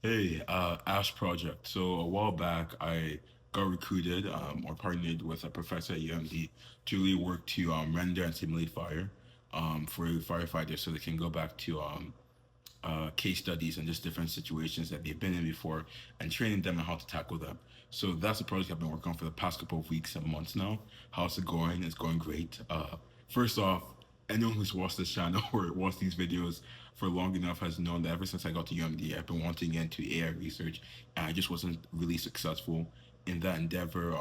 Hey, Ash Project. So a while back, I got recruited or partnered with a professor at UMD to really work to render and simulate fire for firefighters so they can go back to case studies and just different situations that they've been in before and training them on how to tackle them. So that's the project I've been working on for the past couple of weeks and months now. How's it going? It's going great. First off, anyone who's watched this channel or watched these videos for long enough has known that ever since I got to UMD, I've been wanting to get into AI research, and I just wasn't really successful in that endeavor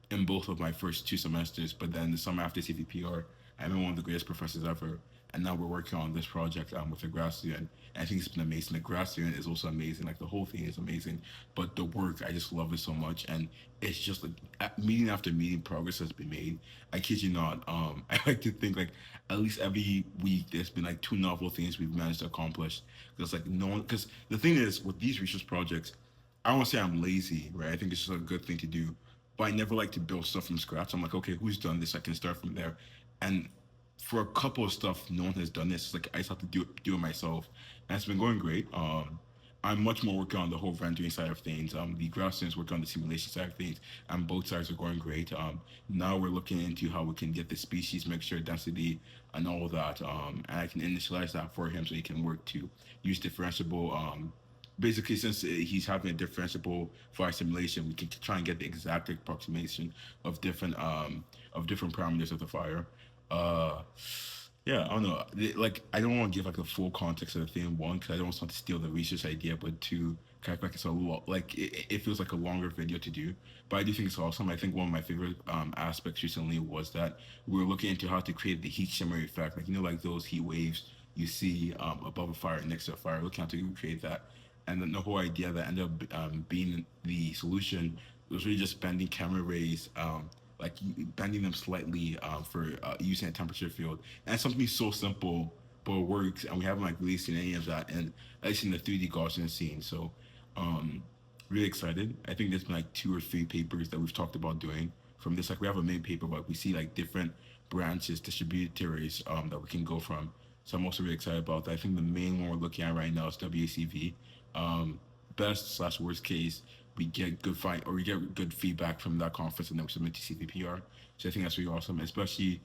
in both of my first two semesters. But then the summer after CVPR, I met one of the greatest professors ever, and now we're working on this project with a grad student. And I think it's been amazing. The grad student is also amazing. Like the whole thing is amazing, but the work I just love it so much, and it's just like meeting after meeting, progress has been made. I kid you not. I like to think like at least every week there's been like two novel things we've managed to accomplish. Because like no one, because the thing is with these research projects, I don't want to say I'm lazy, right? I think it's just a good thing to do, but I never like to build stuff from scratch. I'm like, okay, who's done this? I can start from there. And for a couple of stuff, no one has done this. It's like I just have to do it myself, and it's been going great. I'm much more working on the whole rendering side of things. The graph students working on the simulation side of things, and both sides are going great. Now we're looking into how we can get the species mixture density and all of that. And I can initialize that for him so he can work to use differentiable basically since he's having a differentiable fire simulation, we can try and get the exact approximation of different parameters of the fire. uh yeah, I don't know. Like, I don't want to give like the full context of the thing. One, because I don't want to steal the research idea, but two, kind of like it's a lot. Like it feels like a longer video to do, but I do think it's awesome. I think one of my favorite aspects recently was that we were looking into how to create the heat shimmer effect. Like like those heat waves you see above a fire next to a fire. Looking how to create that, and then the whole idea that ended up being the solution was really just bending camera rays. Like bending them slightly for using a temperature field. And it's something so simple, but it works. And we haven't like really seen any of that, and at least in the 3D Gaussian scene. So, um, really excited. I think there's been like two or three papers that we've talked about doing from this. Like we have a main paper, but we see like different branches, distributaries that we can go from. So I'm also really excited about that. I think the main one we're looking at right now is WACV. Um, best slash worst case, we get good fight or we get good feedback from that conference and then we submit to CVPR. So I think that's really awesome, especially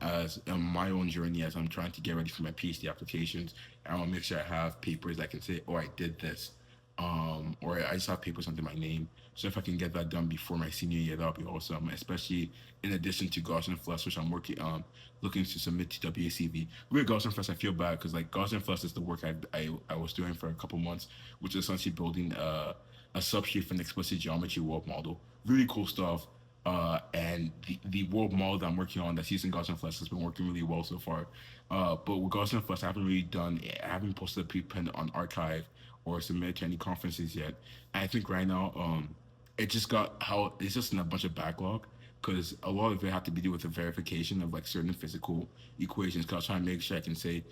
as on my own journey as I'm trying to get ready for my PhD applications. I want to make sure I have papers I can say, oh, I did this, or I just have papers under my name. So if I can get that done before my senior year, that would be awesome. Especially in addition to Gaussian Flex, which I'm working looking to submit to WACV. With Gaussian Flex, I feel bad because like Gaussian Flex is the work I was doing for a couple months, which is essentially building a substrate for an explicit geometry world model. Really cool stuff. And the world model that I'm working on that's using Gaussian Flex has been working really well so far. But with Gaussian Flex, I haven't posted a preprint on archive or submitted to any conferences yet. And I think right now, it's just in a bunch of backlog because a lot of it had to be do with the verification of like certain physical equations. Because I was trying to make sure I can say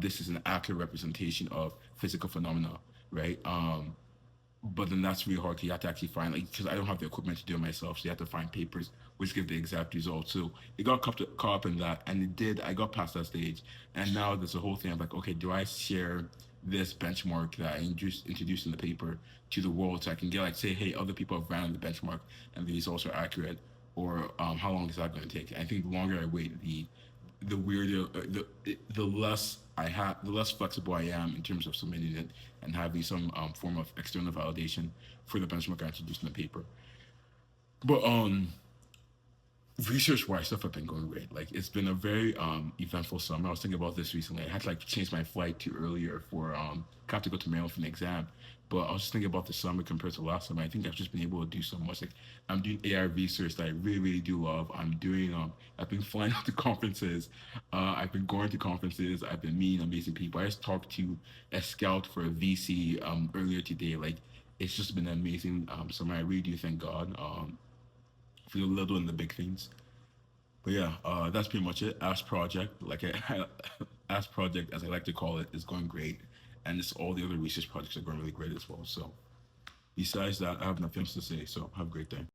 this is an accurate representation of physical phenomena, right? But then that's really hard because you have to actually find like because I don't have the equipment to do it myself, so you have to find papers which give the exact result. So it got caught up in that, and it did. I got past that stage, and now there's a whole thing of like, okay, do I share this benchmark that I introduced in the paper to the world so I can get like say, hey, other people have ran the benchmark and the results are accurate, or how long is that going to take? I think the longer I wait, the weirder, the less I have, the less flexible I am in terms of submitting it and having some form of external validation for the benchmark I introduced in the paper. But research wise stuff have been going great. Like it's been a very eventful summer. I was thinking about this recently. I had to like change my flight to earlier for I have to go to Maryland for an exam. But I was just thinking about the summer compared to last summer. I think I've just been able to do so much. Like I'm doing AI research that I really, really do love. I've been flying out to conferences. I've been going to conferences. I've been meeting amazing people. I just talked to a scout for a VC earlier today. Like it's just been an amazing summer. I really do thank God for the little and the big things. But yeah, that's pretty much it. Ash Project, Ash Project, as I like to call it, is going great, and it's all the other research projects are going really great as well. So, besides that, I have nothing else to say. So, have a great day.